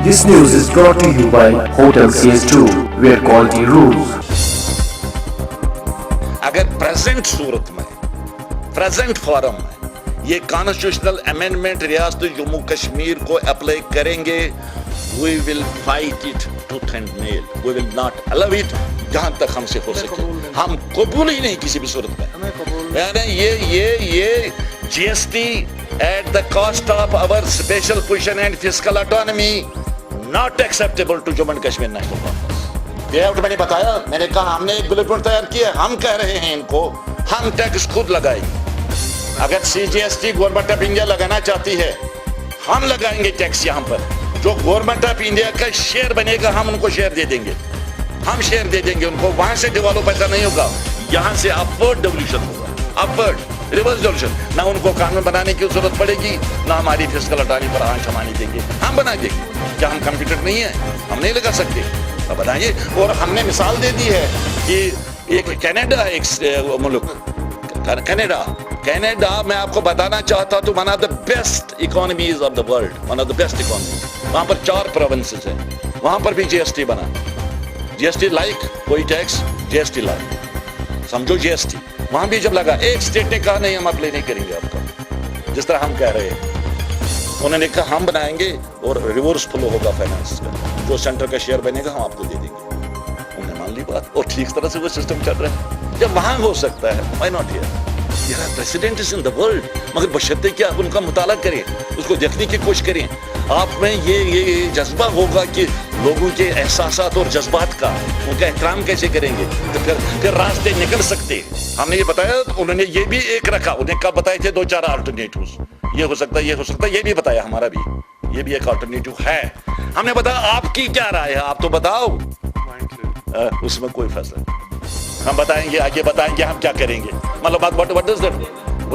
This news is brought to you by Hotel CS2, where quality rules. अगर present सूरत में, present forum में ये constitutional amendment रियासत जम्मू कश्मीर को अप्लाई करेंगे, we will fight it tooth and nail. We will not allow it. जहाँ तक हमसे हो सके हम कबूल ही नहीं किसी भी सूरत में। यानी ये GST at the cost of our special position and fiscal autonomy not acceptable to Jammu and Kashmir National Congress. ये मैंने बताया, मैंने कहा हमने एक बुलेटिन तैयार किया, हम कह रहे हैं इनको हम टैक्स खुद लगाएंगे। अगर CGST गवर्नमेंट ऑफ इंडिया लगाना चाहती है, हम लगाएंगे टैक्स यहाँ पर। जो गवर्नमेंट ऑफ इंडिया का शेयर बनेगा हम उनको शेयर दे देंगे, हम शेयर दे देंगे उनको। वहां से डिवेलप पैदा नहीं होगा, यहाँ से अपवर्ड डेवल्यूशन होगा, अपवर्ड रिवर्स डेवल्यूशन। ना उनको कानून बनाने की जरूरत पड़ेगी, ना हमारी फिस्कल अटॉर्नी पर आंच हमारी देंगे, हम बना देंगे। क्या हम कंप्यूटर नहीं है, हम नहीं लगा सकते, अब बनाइए। और हमने मिसाल दे दी है कि एक कनाडा, एक मुल्क कनाडा मैं आपको बताना चाहता तो one of the best economies of the world, one of the best economy. वहां पर 4 प्रोविंसेस हैं, वहां पर भी GST बना। GST लाइक कोई टैक्स, GST लाइक समझो GST। वहां भी जब लगा, एक स्टेट ने कहा नहीं हम अप्लाई नहीं करेंगे आपका, जिस तरह हम कह रहे हैं। उन्होंने कहा हम बनाएंगे और रिवर्स फ्लो होगा फाइनेंस का, जो सेंटर का शेयर बनेगा हम आपको दे देंगे। उन्होंने मान ली बात और ठीक तरह से वो सिस्टम चल रहा है। जब वहां हो सकता है, why not here? There are precedents in the world, मगर बशर्ते क्या उनका मुताला करें, उसको देखने की कोशिश करें। आप में ये जज्बा होगा कि लोगों के एहसासात और जज्बात का उनका एहतराम कैसे करेंगे, तो फिर रास्ते निकल सकते। हमने ये बताया, उन्होंने ये भी एक रखा, उन्हें कब बताए थे 2-4 अल्टरनेटिव्स, ये हो सकता है, ये हो सकता है, ये भी बताया हमारा भी, ये भी एक अल्टरनेटिव है। हमने बताया आपकी क्या राय है, आप तो बताओ। उसमें कोई फैसला नहीं, हम बताएंगे, आगे बताएंगे हम क्या करेंगे। मतलब व्हाट डज दैट,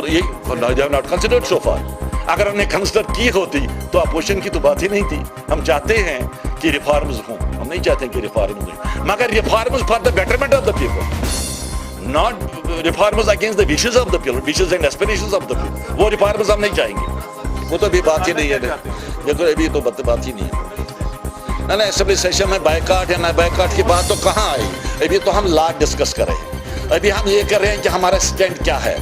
ये नॉट कंसीडर्ड सो फार। अगर हमने कंसीडर की होती तो अपोजिशन की तो बात ही नहीं थी। हम चाहते हैं कि रिफॉर्म्स हों, हम नहीं चाहते कि रिफॉर्म्स हों, मगर reforms for the betterment of the people, not reforms against the wishes of the people, wishes and aspirations of the people. वो रिफॉर्म्स हम नहीं चाहेंगे, वो तो अभी बात ही नहीं है, देखो अभी तो बात ही नहीं है ना। असेंबली सेशन में बायकॉट या ना बायकॉट की बात तो कहाँ आई? अभी तो हम लॉ डिस्कस कर रहे हैं, अभी हम ये कर रहे हैं कि हमारा स्टैंड क्या है,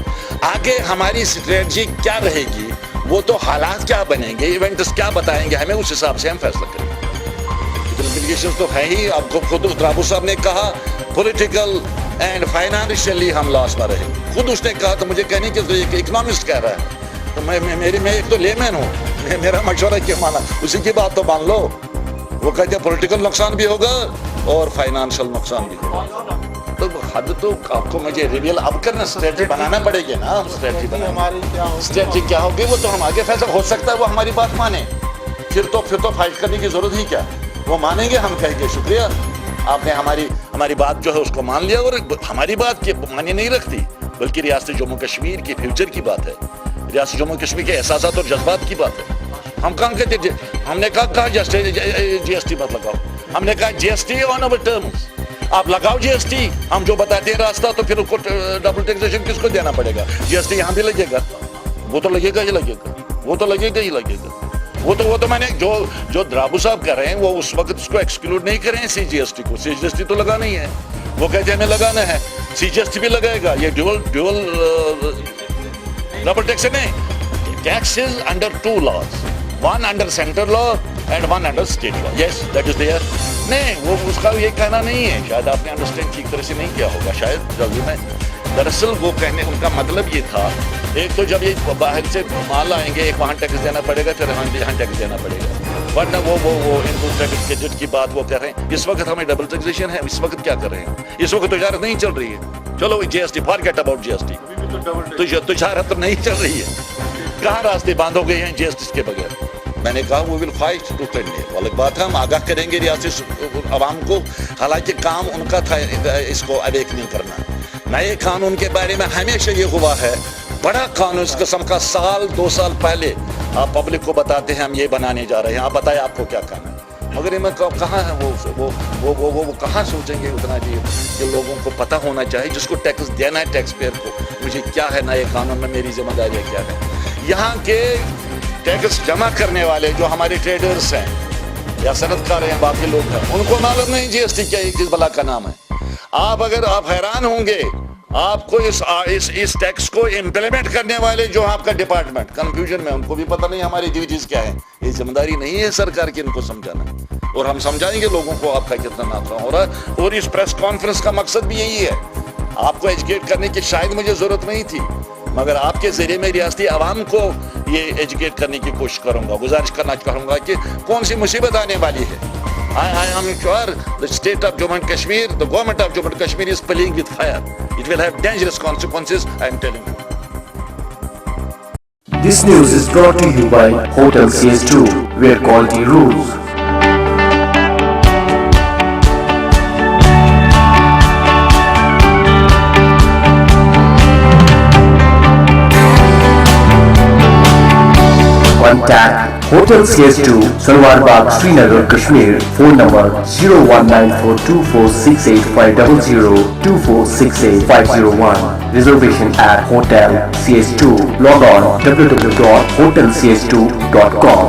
आगे हमारी स्ट्रेटजी क्या रहेगी, वो तो हालात क्या बनेंगे, इवेंट्स क्या बताएंगे हमें, उस हिसाब से हम फैसला करेंगे। इम्प्लीकेशंस तो है ही। आपको खुद राबू साहब ने कहा पॉलिटिकल एंड फाइनेंशियली हम लॉस में रहेंगे, खुद उसने कहा। तो मुझे कहने की एक इकोनॉमिस्ट कह रहा है, तो मैं एक तो लेमैन हूँ, मेरा मशवरा क्यों माना, उसी की बात तो मान लो। वो कहते हैं पॉलिटिकल नुकसान भी होगा और फाइनेंशियल नुकसान भी होगा। तो हद तो आपको मुझे रिवील अब करना, स्ट्रेटजी बनाना पड़ेगी ना। स्ट्रेटजी क्या होगी वो तो हम आगे फैसला, हो सकता है वो हमारी बात माने, फिर तो फाइट करने की जरूरत ही क्या, वो मानेंगे, हम कहेंगे शुक्रिया आपने हमारी बात जो है उसको मान लिया। और हमारी बात की माने नहीं रखती, बल्कि रियासत जम्मू कश्मीर की फ्यूचर की बात है, रियासत जम्मू कश्मीर के एहसासात और जज्बात की बात है। हम कहाँ कहते, हमने कहा GST मत लगाओ, हमने कहा GST ऑन अवर टर्म्स, आप लगाओ GST, हम जो बताते हैं रास्ता, तो फिर उसको डबल टैक्सेशन किसको देना पड़ेगा? GST यहाँ भी लगेगा, वो तो लगेगा ही लगेगा, वो तो लगेगा ही लगेगा। वो तो मैंने जो राबू साहब कर रहे हैं, वो उस वक्त उसको एक्सक्लूड नहीं कर रहे हैं CGST को। CGST तो लगाना ही है, वो कहते हैं हमें लगाना है, CGST भी लगाएगा। ये ड्यूअल डबल टैक्सेशन नहीं, tax is under 2 laws, one under central law and one under state law. Yes, that is there. नहीं, वो उसका ये कहना नहीं है, शायद आपने अंडरस्टैंड ठीक तरह से नहीं किया होगा, शायद जल्दी में। दरअसल वो कहने उनका मतलब ये था, एक तो जब ये बाहर से माल आएंगे, एक वहाँ टैक्स देना पड़ेगा, फिर यहाँ टैक्स देना पड़ेगा, वरना वो इनपुट टैक्स की बात वो कर रहे हैं। इस वक्त हमें डबल टैक्सेशन है, इस वक्त क्या कर रहे हैं, इस वक्त तजारत नहीं चल रही है। चलो GST, फॉरगेट अबाउट GST, तो तजारत नहीं चल रही है, कहाँ रास्ते बंद हो गए हैं GST के बगैर। मैंने कहा वो विल फाइट टू टेंड, अलग बात है, हम आगाह करेंगे रियासती आवाम को। हालांकि काम उनका था इसको अवेकनिंग करना। नए कानून के बारे में हमेशा ये हुआ है, बड़ा कानून इस किस्म का 1-2 साल पहले आप पब्लिक को बताते हैं हम ये बनाने जा रहे हैं, आप बताए आपको क्या करना है, मगर इनमें कहाँ है वो कहाँ सोचेंगे उतना कि लोगों को पता होना चाहिए, जिसको टैक्स देना है टैक्स पेयर को, मुझे क्या है नए कानून में मेरी जिम्मेदारी क्या है। यहाँ के टैक्स जमा करने वाले जो हमारे ट्रेडर्स हैं, या सनतकार हैं, बाकी लोग हैं, उनको मालूम नहीं जीएसटी क्या है, किस बला का नाम है। अगर आप हैरान होंगे, आपको इस टैक्स को इम्प्लीमेंट करने वाले जो आपका डिपार्टमेंट कंफ्यूजन में, उनको भी पता नहीं हमारी ड्यूटीज क्या है। ये जिम्मेदारी नहीं है सरकार की इनको समझाना, और हम समझाएंगे लोगों को आपका कितना नुकसान हो रहा है। और इस प्रेस कॉन्फ्रेंस का मकसद भी यही है, आपको एजुकेट करने की शायद मुझे जरूरत नहीं थी, मगर आपके जरिए में रियासती आवाम को ये एजुकेट करने की कोशिश करूंगा, गुजारिश करना चाहूंगा कि कौन सी मुसीबत आने वाली है। I am sure the state of Jammu and Kashmir, the government of Jammu and Kashmir is playing with fire. It will have dangerous consequences, I am telling you. This news is brought to you by Hotel CS2, where quality rules. Contact Hotel CS2, Salwar Bagh, Srinagar, Kashmir. Phone number 0194246850, 24685001. Reservation at Hotel CS2. Log on www.hotelcs2.com.